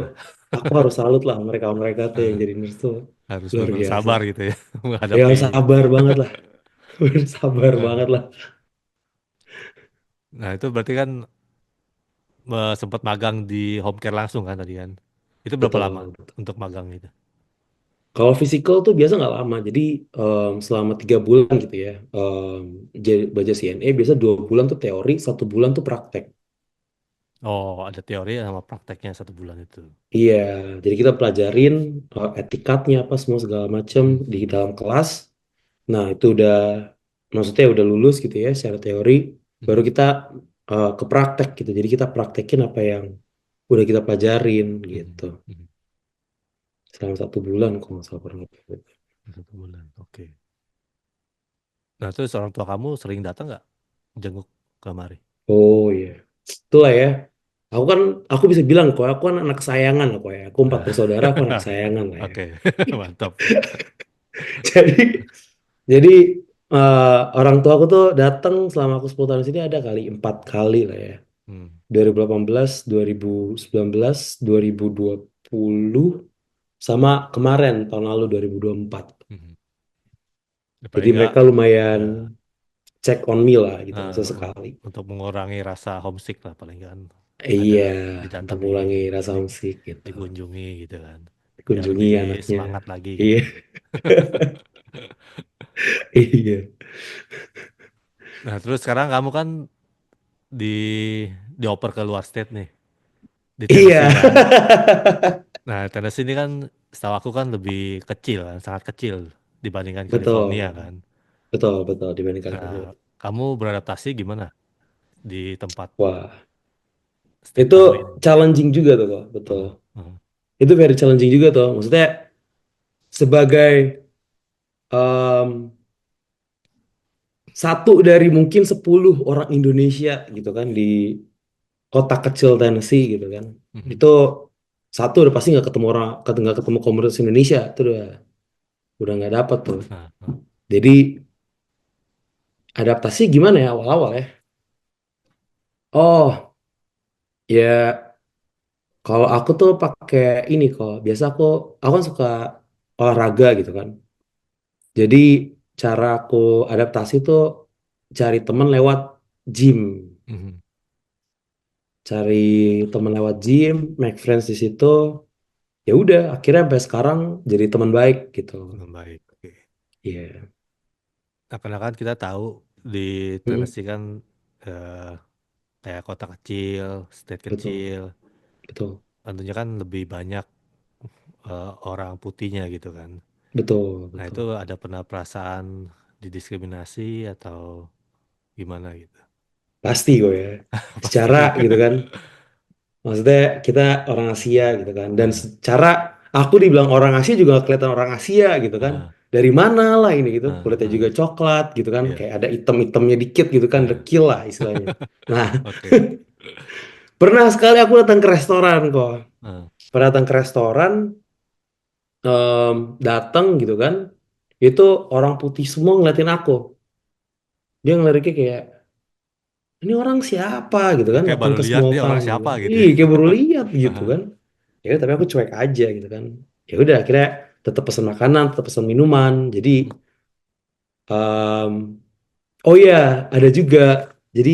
aku harus salut lah mereka-mereka tuh yang Ah, jadi nurse tuh harus luar benar biasa. sabar gitu ya Ya menghadapi. harus sabar banget lah. Sabar Ah. banget lah. Nah, itu berarti kan sempat magang di home care langsung kan tadi kan. Itu berapa lama Betul, betul. untuk magang itu? Kalau physical tuh biasa nggak lama. Jadi selama 3 bulan gitu ya. Jadi belajar CNA biasa 2 bulan tuh teori, 1 bulan tuh praktek. Oh, ada teori sama prakteknya 1 bulan itu. Iya, jadi kita pelajarin etikatnya apa semua segala macam Mhm, di mhm, dalam kelas. Nah itu udah, maksudnya udah lulus gitu ya secara teori. Baru mhm, kita ke praktek gitu. Jadi kita praktekin apa yang udah kita pelajarin gitu. mhm, mhm. Selama 1 bulan kalau nggak salah kurang lebih. 1 bulan, oke. Nah, terus orang tua kamu sering datang nggak jenguk kemari? Oh iya, itulah ya. Aku kan, aku bisa bilang kok, aku kan anak kesayangan lah kok ya. Aku 4 bersaudara, aku anak kesayangan lah ya. Oke, mantap. Jadi, jadi orang tua aku tuh datang selama aku 10 tahun di sini ada kali 4 kali lah ya. Hmm, 2018, 2019, 2020, sama kemarin tahun lalu 2024. mhm. Ya, paling Jadi nggak mereka lumayan ya check on me lah gitu lah eh, sesekali. untuk mengurangi rasa homesick lah paling kan ada Iya, untuk didatangi, mengurangi rasa di, homesick gitu. dikunjungi gitu kan, biar Kunjungi lebih anaknya. semangat lagi Iya, gitu. iya. Nah, terus sekarang kamu kan di dioper ke luar state nih, di Iya. Tennessee kan. Nah, Tennessee ini kan setahu aku kan lebih kecil kan, sangat kecil dibandingkan California Betul. kan. Betul, betul dibanding Nah, California. kamu beradaptasi gimana di tempat? Wah. state Itu baru ini. challenging juga tuh kok, betul. Heeh, heeh, Itu very challenging juga tuh. Maksudnya sebagai em, satu dari mungkin 10 orang Indonesia gitu kan di kota kecil Tennessee gitu kan. mhm. Itu satu udah pasti nggak ketemu orang, nggak ketemu komunitas Indonesia, itu udah nggak dapet tuh. Nah, heeh, Jadi adaptasi gimana ya awal-awal ya? Oh ya kalau aku tuh pakai ini kok. Biasa aku kan suka olahraga gitu kan. Jadi cara aku adaptasi tuh cari teman lewat gym. mhm. Cari teman lewat gym, make friends di situ. Ya udah, akhirnya sampai sekarang jadi teman baik gitu. Dengan baik, oke. Iya. Nah, karena kan kita tahu di Mm, Tennessee kan eh, kayak kota kecil, state betul, kecil, betul, tentunya kan lebih banyak orang putihnya gitu kan. betul, Nah, itu betul. ada pernah perasaan didiskriminasi atau gimana gitu? Pasti kok ya. Secara Pasti. gitu kan. Maksudnya kita orang Asia gitu kan. Dan Heeh, secara aku dibilang orang Asia juga nggak kelihatan orang Asia gitu kan. heeh, Dari mana lah ini gitu. heeh, Kulitnya juga heeh. coklat gitu kan. Iya. Kayak ada item-itemnya dikit gitu kan. Heeh. Dekil lah istilahnya. Nah, Oke. pernah sekali aku datang ke restoran kok. Heeh. Pernah datang ke restoran, datang gitu kan. Itu orang putih semua ngeliatin aku. Dia ngeliriknya kayak, ini orang siapa gitu kan. Kayak Datang baru ke lihat small dia orang town gitu. siapa gitu Ih, ya. kayak baru lihat gitu Heeh. kan. Ya udah, tapi aku cuek aja gitu kan. Ya udah akhirnya tetap pesan makanan, tetap pesan minuman. Jadi em, oh iya, ada juga. Jadi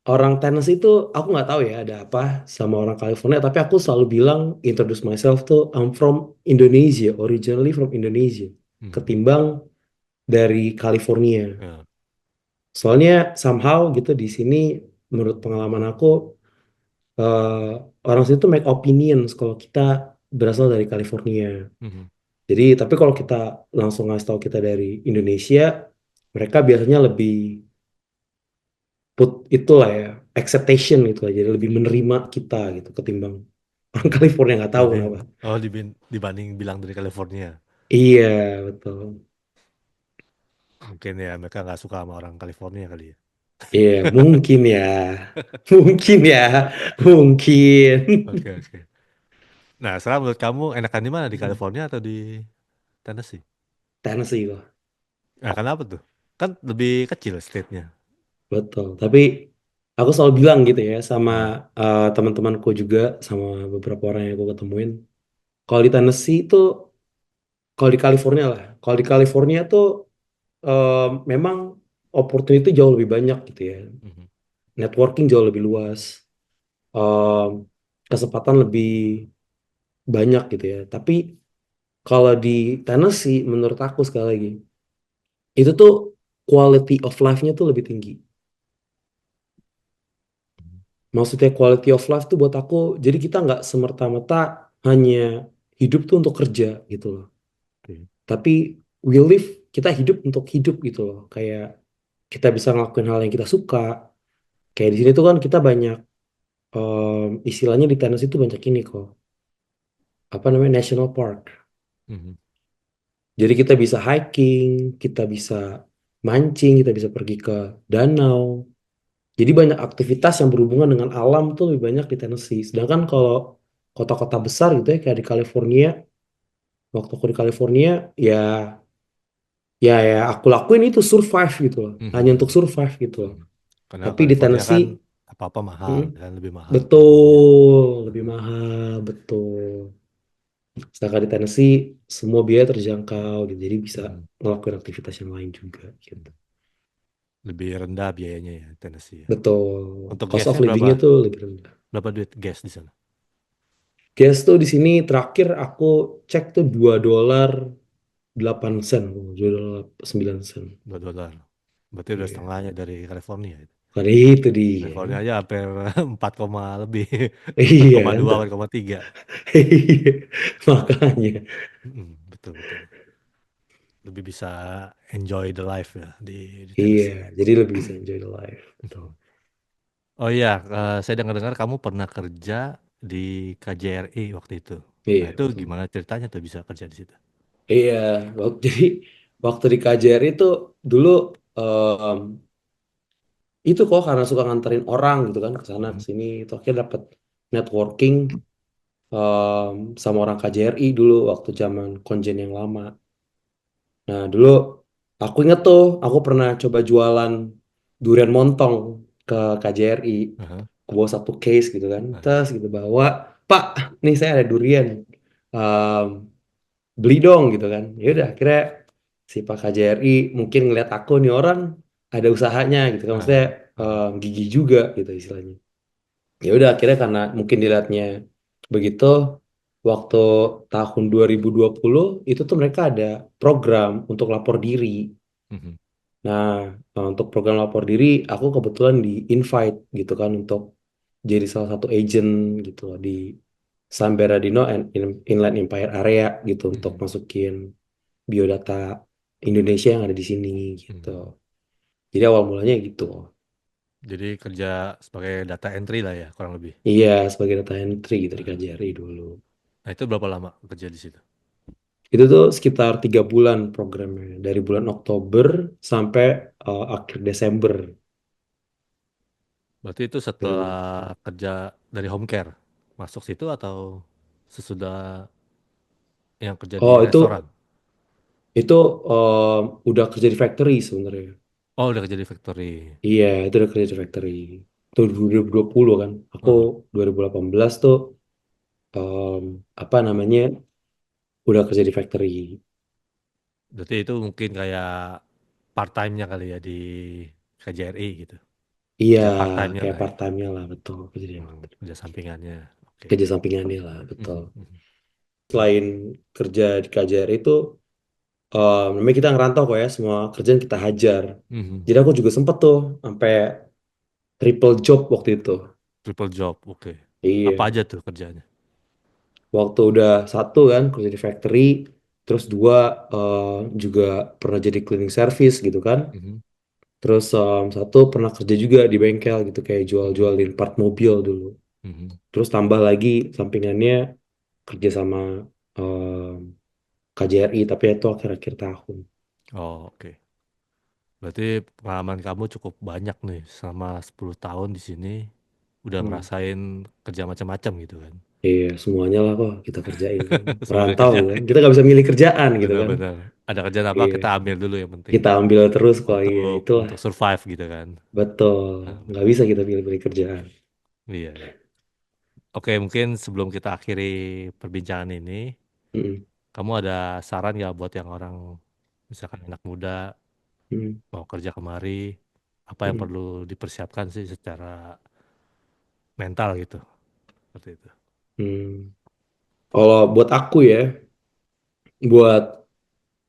orang Tennessee itu aku nggak tahu ya ada apa sama orang California, tapi aku selalu bilang introduce myself tuh I'm from Indonesia, originally from Indonesia, Mhm. ketimbang dari California. Ya. Soalnya somehow gitu di sini menurut pengalaman aku eh, orang situ make opinions kalau kita berasal dari California. Mhm. Jadi, tapi kalau kita langsung ngasih tahu kita dari Indonesia, mereka biasanya lebih put itulah ya, acceptation gitu lah. Jadi lebih menerima kita gitu ketimbang orang California nggak tahu Dibanding kenapa. oh dibanding bilang dari California. Iya, betul. Mungkin ya mereka nggak suka sama orang California kali ya. Iya, mungkin ya. Mungkin ya. Mungkin. Oke, oke. Nah, sekarang menurut kamu enakan di mana, di Hmm. California atau di Tennessee? Tennessee kok. Nah, kenapa tuh? Kan lebih kecil state-nya. Betul. Tapi aku selalu bilang gitu ya sama Nah, teman-temanku juga, sama beberapa orang yang aku ketemuin. Kalau di Tennessee itu, kalau di California lah. Kalau di California tuh memang opportunity jauh lebih banyak gitu ya. mhm, Networking jauh lebih luas. em, Kesempatan lebih banyak gitu ya. Tapi kalau di Tennessee, menurut aku sekali lagi, itu tuh quality of life-nya tuh lebih tinggi. mhm, Maksudnya quality of life tuh buat aku, jadi kita nggak semerta-merta hanya hidup tuh untuk kerja gitu loh. oke. Tapi we live, kita hidup untuk hidup gitu loh. Kayak kita bisa ngelakuin hal yang kita suka. Kayak di sini tuh kan kita banyak, istilahnya di tenis itu banyak ini kok. Apa namanya, national park. Mhm, Jadi kita bisa hiking, kita bisa mancing, kita bisa pergi ke danau. Jadi banyak aktivitas yang berhubungan dengan alam tuh lebih banyak di Tennessee. Sedangkan kalau kota-kota besar gitu ya kayak di California, waktu aku di California ya ya aku lakuin itu survive gitu loh. mhm, Hanya untuk mhm, survive gitu loh. mhm. Karena Tapi di California Tennessee, kan apa-apa mahal, mm, kan lebih mahal California. betul lebih Mhm, mahal, betul. Sedangkan di Tennessee semua biaya terjangkau gitu. Jadi bisa mhm. ngelakuin aktivitas yang lain juga gitu. Lebih rendah biayanya ya Tennessee ya. Betul. Untuk Cost of gasnya berapa living-nya tuh lebih rendah. berapa duit gas di sana? Gas tuh di sini terakhir aku cek tuh 2 dolar 8 sen, 2 dolar 9 sen. 2 dolar. Berarti udah Iya. setengahnya dari California itu. Kan itu dia. California aja hampir 4 koma lebih. empat Iya, koma dua, entah. 4,3. Iya, makanya. Betul, betul. Lebih bisa enjoy the life ya di Iya, Tennessee. jadi lebih bisa enjoy the life. Betul. Oh iya, saya dengar-dengar kamu pernah kerja di KJRI waktu itu. Nah Iya itu betul. gimana ceritanya tuh bisa kerja di situ? Iya, jadi waktu di KJRI itu dulu em, itu kok karena suka nganterin orang gitu kan ke sana ke Mhm, sini itu akhirnya dapat networking sama orang KJRI dulu waktu zaman Konjen yang lama. Nah, dulu aku inget tuh, aku pernah coba jualan durian montong ke KJRI. aha, Aku bawa satu case gitu kan. aha, Terus gitu bawa, Pak, nih saya ada durian. Ehm, Beli dong gitu kan. Ya udah, akhirnya si Pak KJRI mungkin ngeliat aku nih orang ada usahanya gitu kan. Maksudnya aha, aha, gigi juga gitu istilahnya. Ya udah, akhirnya karena mungkin dilihatnya begitu, waktu tahun 2020 itu tuh mereka ada program untuk lapor diri. mhm, Nah, untuk program lapor diri, aku kebetulan di invite gitu kan untuk jadi salah satu agent gitu loh di San Bernardino and Inland Empire Area gitu untuk mhm, masukin biodata Indonesia yang ada di sini gitu. mhm. Jadi awal mulanya gitu. Jadi kerja sebagai data entry lah ya kurang lebih. Iya, sebagai data entry gitu di Aha. KJRI dulu. Nah itu berapa lama kerja di situ? Itu tuh sekitar 3 bulan programnya, dari bulan Oktober sampai akhir Desember. Berarti itu Tuh. setelah kerja dari home care masuk situ atau sesudah yang kerja di Oh, restoran? itu udah kerja di factory sebenarnya. Oh udah kerja di factory. Iya, itu udah kerja di factory. Itu 2020 kan. Aku Aha. 2018 tuh apa namanya udah kerja di factory. Berarti itu mungkin kayak part time-nya kali ya di KJRI gitu. Iya, Kerja part time-nya kayak lah ya. part time-nya lah betul kerja di Hmm, factory. kerja sampingannya. Oke. Kerja sampingannya lah betul. Mhm, mhm, Selain kerja di KJRI itu, namanya kita ngerantau kok ya, semua kerjaan kita hajar. mhm, Jadi aku mhm. juga sempet tuh sampai triple job waktu itu. Triple job, oke. Apa Iya. aja tuh kerjanya? Waktu udah satu kan kerja di factory, terus dua eh, juga pernah jadi cleaning service gitu kan. Mhm, Terus satu pernah kerja juga di bengkel gitu kayak mhm, jual-jualin part mobil dulu. mhm. Terus tambah lagi sampingannya kerja sama em, KJRI tapi itu akhir-akhir tahun. Oh, oke. Berarti pengalaman kamu cukup banyak nih selama 10 tahun di sini. Udah Hmm. ngerasain kerja macam-macam gitu kan. Iya semuanya lah kok kita kerjain kan. Semuanya Merantau kerja. kan. Kita nggak bisa milih kerjaan gitu kan. Benar-benar. Ada kerjaan apa Iya. kita ambil dulu yang penting. Kita ambil terus kok. Iya Untuk itulah. untuk survive gitu kan. Betul. Nah, Nggak benar. bisa kita pilih-pilih kerjaan. Iya, iya. Oke, mungkin sebelum kita akhiri perbincangan ini, Mm-mm. kamu ada saran nggak buat yang orang, misalkan anak muda Mm-mm. mau kerja kemari, apa yang Mm-mm. perlu dipersiapkan sih secara mental gitu, seperti itu. Hmm. Kalau buat aku ya, buat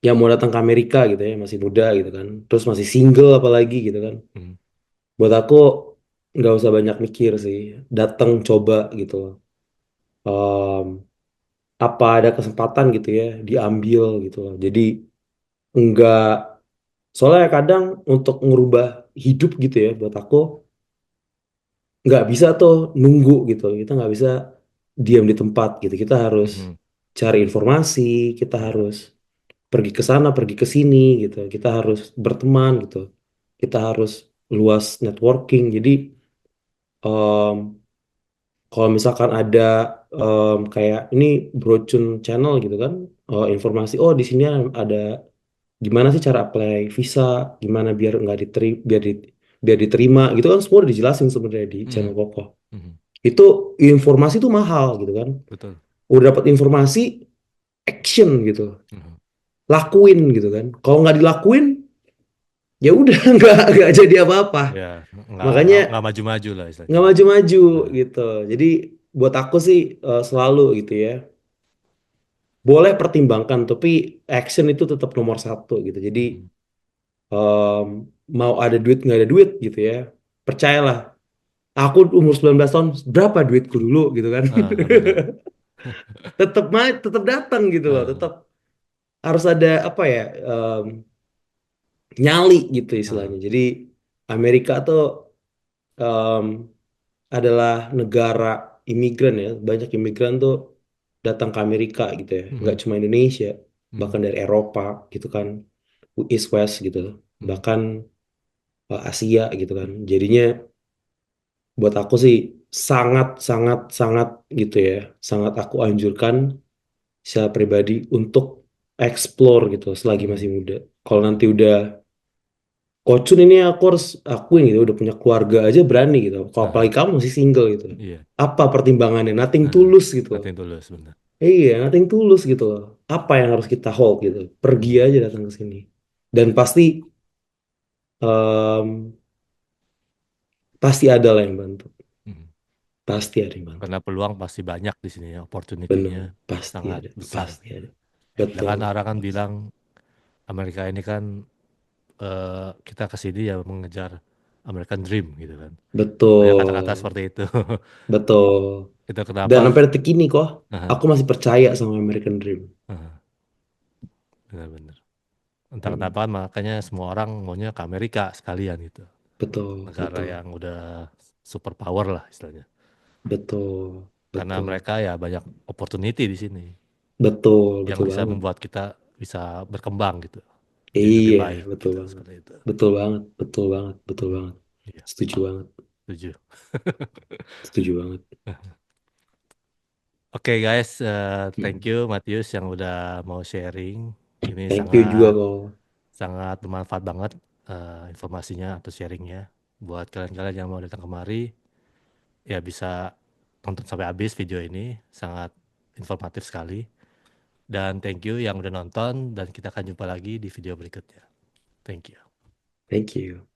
yang mau datang ke Amerika gitu ya, masih muda gitu kan, terus masih single apalagi gitu kan, Hmm. buat aku nggak usah banyak mikir sih, datang coba gitu loh. Em, Apa ada kesempatan gitu ya, diambil gitu loh. Jadi nggak, soalnya kadang untuk ngerubah hidup gitu ya, buat aku nggak bisa tuh nunggu gitu, kita nggak bisa diam di tempat gitu, kita harus Mhm. cari informasi, kita Ya. harus pergi ke sana, pergi ke sini gitu. Kita harus berteman gitu. Kita harus luas networking. Jadi em, kalau misalkan ada kayak ini Brocun Channel gitu kan, informasi oh di sini ada gimana sih cara apply visa, gimana biar nggak diterima, biar diterima gitu kan semua udah dijelasin sebenarnya di channel Mhm. Kokoh. Mhm. Itu informasi tuh mahal gitu kan. Betul. Udah dapat informasi, action gitu, Mhm. lakuin gitu kan. Kalau nggak dilakuin ya udah nggak jadi apa-apa. Ya, Makanya nggak maju-maju lah nggak istilahnya. maju-maju Nah. gitu. Jadi buat aku sih selalu gitu ya. Boleh pertimbangkan, tapi action itu tetap nomor satu gitu. Jadi Mhm. em, mau ada duit nggak ada duit gitu ya. Percayalah, aku umur 19 tahun, berapa duitku dulu gitu kan. Ah, benar. Tetap datang gitu loh. Ah, Tetap harus ada apa ya, nyali gitu ah. istilahnya. Jadi Amerika tuh adalah negara imigran ya. Banyak imigran tuh datang ke Amerika gitu ya. Nggak Mhm, cuma Indonesia, mhm, bahkan dari Eropa gitu kan, East West gitu. mhm, Bahkan Asia gitu kan. Jadinya buat aku sih sangat sangat sangat gitu ya. Sangat aku anjurkan secara pribadi untuk explore gitu selagi masih mhm, muda. Kalau nanti betul. udah Kocun ini aku harus akuin gitu, udah punya keluarga aja berani gitu. Kalau apalagi Aha, kamu masih single gitu. iya. Apa pertimbangannya? Nothing Aha, tulus gitu loh. nothing tulus bener. Iya, nothing tulus gitu loh. Apa yang harus kita hold gitu? Pergi Mhm, aja datang ke sini. Dan pasti em, pasti ada lah yang bantu. mhm. Pasti ada yang bantu. Karena peluang pasti banyak di sini ya, Benar, opportunity-nya pasti sangat ada, besar. pasti ada. Ya kan Betul, orang kan bilang Amerika ini kan kita ke sini ya mengejar American Dream gitu kan. Banyak kata-kata betul, seperti itu. betul. Itu Dan kenapa? sampai detik ini kok, Aha, aku masih percaya sama American Dream. aha, benar-benar. Entah Hmm, kenapa makanya semua orang maunya ke Amerika sekalian gitu. betul, Negara betul, yang udah super power lah istilahnya. betul, Karena betul. mereka ya banyak opportunity di sini Betul, yang betul bisa banget. membuat kita bisa berkembang gitu. Menjadi lebih Iya, baik betul gitu banget. seperti itu. Betul banget, betul banget, betul Hmm, banget. iya, Setuju banget, setuju. setuju banget. Oke guys, thank Hmm. you Matius yang udah mau sharing. Ini Thank you juga sangat kok. sangat bermanfaat banget informasinya atau sharingnya buat kalian-kalian yang mau datang kemari ya bisa tonton sampai habis video ini sangat informatif sekali dan thank you yang udah nonton dan kita akan jumpa lagi di video berikutnya. Thank you. Thank you.